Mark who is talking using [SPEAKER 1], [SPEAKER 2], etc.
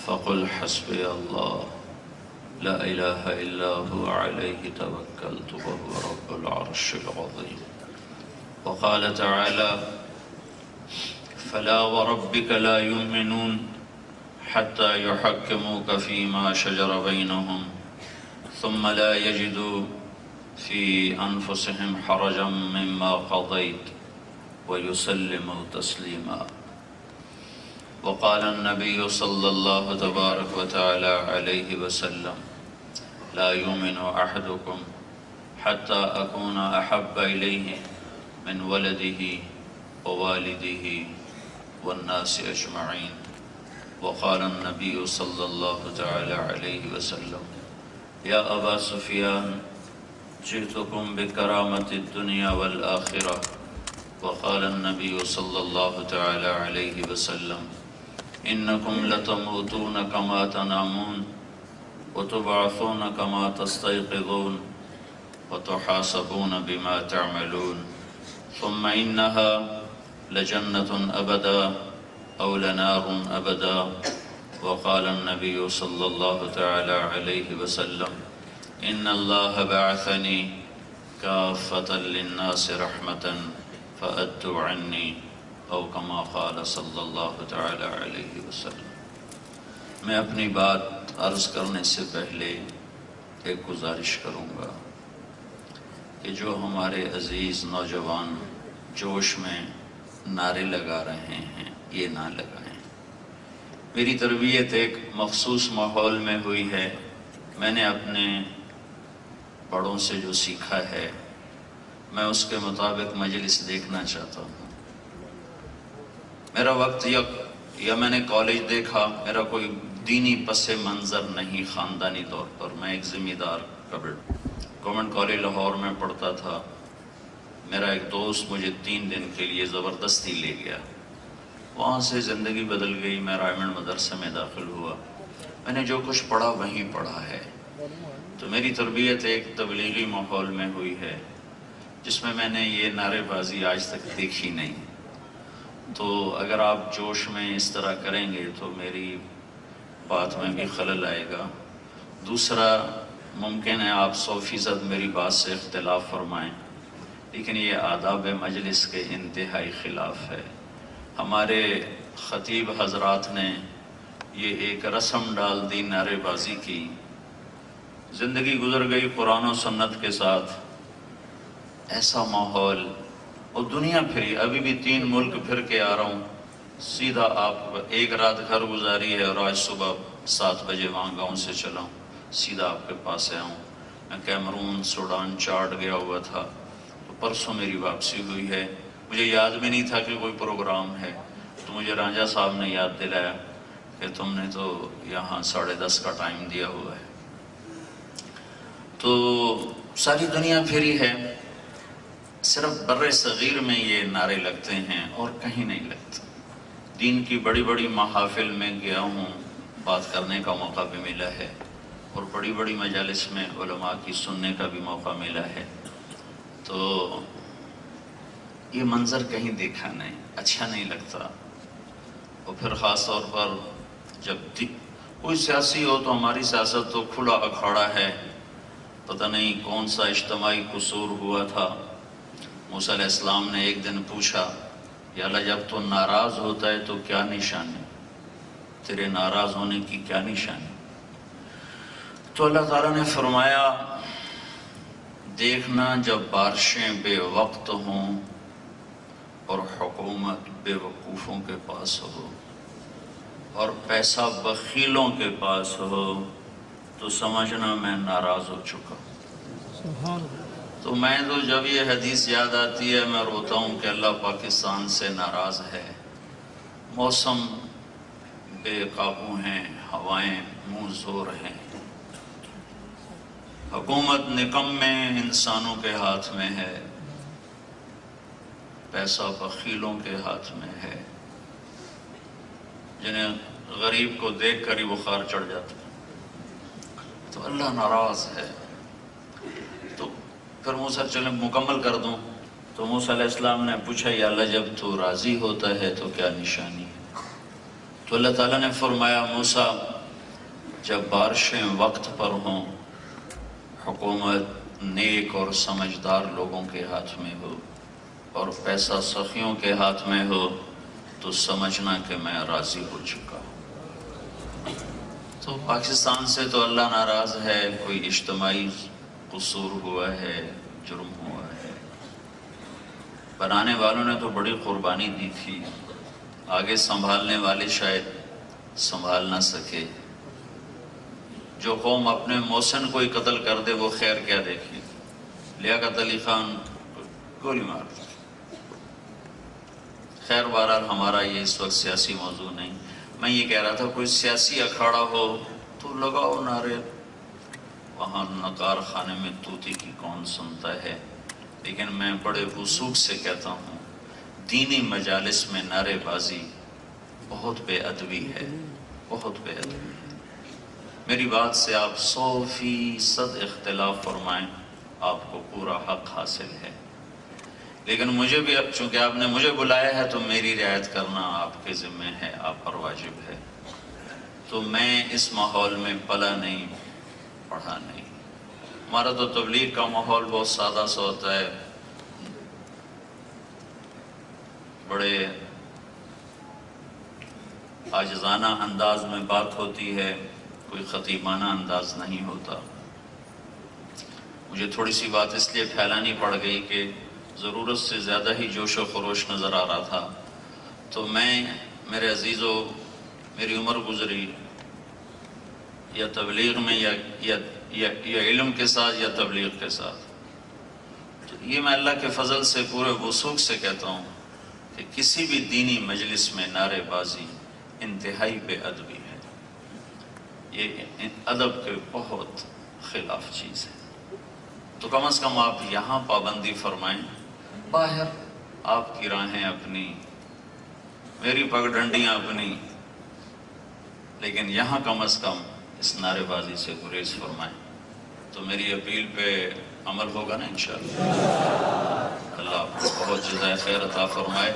[SPEAKER 1] فقل حسبي الله لا إله إلا هو عليه توكلت وهو رب العرش العظيم. وقال تعالى فلا وربك لا يؤمنون حتى يحكموك فيما شجر بينهم ثم لا يجدوا في أنفسهم حرجا مما قضيت ويسلموا تسليما. وقال النبي صلى الله تبارك وتعالى عليه وسلم لا يؤمن أحدكم حتى أكون أحب إليه من ولده ووالده والناس أجمعين. وقال النبي صلى الله تعالى عليه وسلم يا أبا سفيان جئتكم بكرامة الدنيا والآخرة. وقال النبي صلى الله تعالى عليه وسلم إنكم لتموتون كما تنامون وتبعثون كما تستيقظون وتحاسبون بما تعملون ثم إنها لجنة أبدا أو لنار أبدا. وقال النبي صلى الله تعالى عليه وسلم إن الله بعثني كافة للناس رحمة فأدوا عني او کما قال صلی اللہ تعالی علیہ وسلم۔ میں اپنی بات عرض کرنے سے پہلے ایک گزارش کروں گا کہ جو ہمارے عزیز نوجوان جوش میں نعرے لگا رہے ہیں یہ نہ لگائیں۔ میری تربیت ایک مخصوص ماحول میں ہوئی ہے، میں نے اپنے بڑوں سے جو سیکھا ہے میں اس کے مطابق مجلس دیکھنا چاہتا ہوں۔ میرا وقت یا میں نے کالج دیکھا، میرا کوئی دینی پس منظر نہیں خاندانی طور پر۔ میں ایک ذمہ دار گورنمنٹ کالج لاہور میں پڑھتا تھا۔ میرا ایک دوست مجھے 3 دن کے لیے زبردستی لے گیا، وہاں سے زندگی بدل گئی۔ میں رائمنڈ مدرسے میں داخل ہوا، میں نے جو کچھ پڑھا وہیں پڑھا ہے۔ تو میری تربیت ایک تبلیغی ماحول میں ہوئی ہے جس میں نے یہ نعرے بازی آج تک دیکھی نہیں۔ تو اگر آپ جوش میں اس طرح کریں گے تو میری بات میں بھی خلل آئے گا۔ دوسرا، ممکن ہے آپ 100% میری بات سے اختلاف فرمائیں، لیکن یہ آداب مجلس کے انتہائی خلاف ہے۔ ہمارے خطیب حضرات نے یہ ایک رسم ڈال دی، نعرے بازی کی، زندگی گزر گئی قرآن و سنت کے ساتھ۔ ایسا ماحول، اور دنیا پھری، ابھی بھی 3 ملک پھر کے آ رہا ہوں۔ سیدھا آپ ایک رات گھر گزاری ہے اور آج صبح 7 بجے وہاں گاؤں سے چلا ہوں، سیدھا آپ کے پاس آیا ہوں۔ میں کیمرون، سوڈان، چاڈ گیا ہوا تھا، تو پرسوں میری واپسی ہوئی ہے۔ مجھے یاد بھی نہیں تھا کہ کوئی پروگرام ہے، تو مجھے رانجھا صاحب نے یاد دلایا کہ تم نے تو یہاں 10:30 کا ٹائم دیا ہوا ہے۔ تو ساری دنیا پھری ہے، صرف بر صغیر میں یہ نعرے لگتے ہیں اور کہیں نہیں لگتے۔ دین کی بڑی بڑی محافل میں گیا ہوں، بات کرنے کا موقع بھی ملا ہے، اور بڑی بڑی مجالس میں علماء کی سننے کا بھی موقع ملا ہے۔ تو یہ منظر کہیں دیکھا نہیں، اچھا نہیں لگتا۔ اور پھر خاص طور پر جب کوئی سیاسی ہو تو ہماری سیاست تو کھلا اکھاڑا ہے، پتہ نہیں کون سا اجتماعی قصور ہوا تھا۔ موسیٰ علیہ السلام نے ایک دن پوچھا، یا اللہ جب تو ناراض ہوتا ہے تو کیا نشانی، تیرے ناراض ہونے کی کیا نشانی؟ تو اللہ تعالیٰ نے فرمایا، دیکھنا جب بارشیں بے وقت ہوں اور حکومت بے وقوفوں کے پاس ہو اور پیسہ بخیلوں کے پاس ہو تو سمجھنا میں ناراض ہو چکا۔ تو میں تو جب یہ حدیث یاد آتی ہے میں روتا ہوں کہ اللہ پاکستان سے ناراض ہے۔ موسم بے قابو ہیں، ہوائیں منہ زور ہیں، حکومت نکمے انسانوں کے ہاتھ میں ہے، پیسہ بخیلوں کے ہاتھ میں ہے، جنہیں غریب کو دیکھ کر ہی بخار چڑھ جاتا ہے۔ تو اللہ ناراض ہے۔ تو پھر موسیٰ چلیں مکمل کر دوں، تو موسیٰ علیہ السلام نے پوچھا، یا اللہ جب تو راضی ہوتا ہے تو کیا نشانی ہے؟ تو اللہ تعالیٰ نے فرمایا، موسیٰ جب بارشیں وقت پر ہوں، حکومت نیک اور سمجھدار لوگوں کے ہاتھ میں ہو اور پیسہ سخیوں کے ہاتھ میں ہو تو سمجھنا کہ میں راضی ہو چکا ہوں۔ تو پاکستان سے تو اللہ ناراض ہے، کوئی اجتماعی قصور ہوا ہے، جرم ہوا ہے، بنانے والوں نے تو بڑی قربانی دی تھی، آگے سنبھالنے والے شاید سنبھال نہ سکے۔ جو قوم اپنے محسن کو ہی قتل کر دے وہ خیر کیا دیکھی۔ لیاقت علی خان گولی مار دی۔ خیر بہرحال ہمارا یہ اس وقت سیاسی موضوع نہیں۔ میں یہ کہہ رہا تھا کوئی سیاسی اکھاڑا ہو تو لگاؤ نعرے، وہاں نقار خانے میں طوطی کی کون سنتا ہے، لیکن میں بڑے وثوق سے کہتا ہوں دینی مجالس میں نعرے بازی بہت بے ادبی ہے، بہت بے ادبی ہے۔ میری بات سے آپ 100% اختلاف فرمائیں، آپ کو پورا حق حاصل ہے، لیکن مجھے بھی چونکہ آپ نے مجھے بلایا ہے تو میری رعایت کرنا آپ کے ذمہ ہے، آپ پر واجب ہے۔ تو میں اس ماحول میں پلا نہیں، پڑھا نہیں۔ ہمارا تو تبلیغ کا ماحول بہت سادہ سا ہوتا ہے، بڑے عاجزانہ انداز میں بات ہوتی ہے، کوئی خطیبانہ انداز نہیں ہوتا۔ مجھے تھوڑی سی بات اس لیے پھیلانی پڑ گئی کہ ضرورت سے زیادہ ہی جوش و خروش نظر آ رہا تھا، تو میرے عزیزو، میری عمر گزری یا تبلیغ میں یا علم کے ساتھ یا تبلیغ کے ساتھ، تو یہ میں اللہ کے فضل سے پورے وثوق سے کہتا ہوں کہ کسی بھی دینی مجلس میں نعرے بازی انتہائی بے ادبی ہے، یہ ادب کے بہت خلاف چیز ہے۔ تو کم از کم آپ یہاں پابندی فرمائیں، باہر آپ کی راہیں اپنی، میری پگڈنڈیاں اپنی، لیکن یہاں کم از کم اس نعرے بازی سے گریز فرمائیں۔ تو میری اپیل پہ عمل ہوگا نا انشاءاللہ۔ اللہ آپ کو بہت جزائے خیر عطا فرمائے۔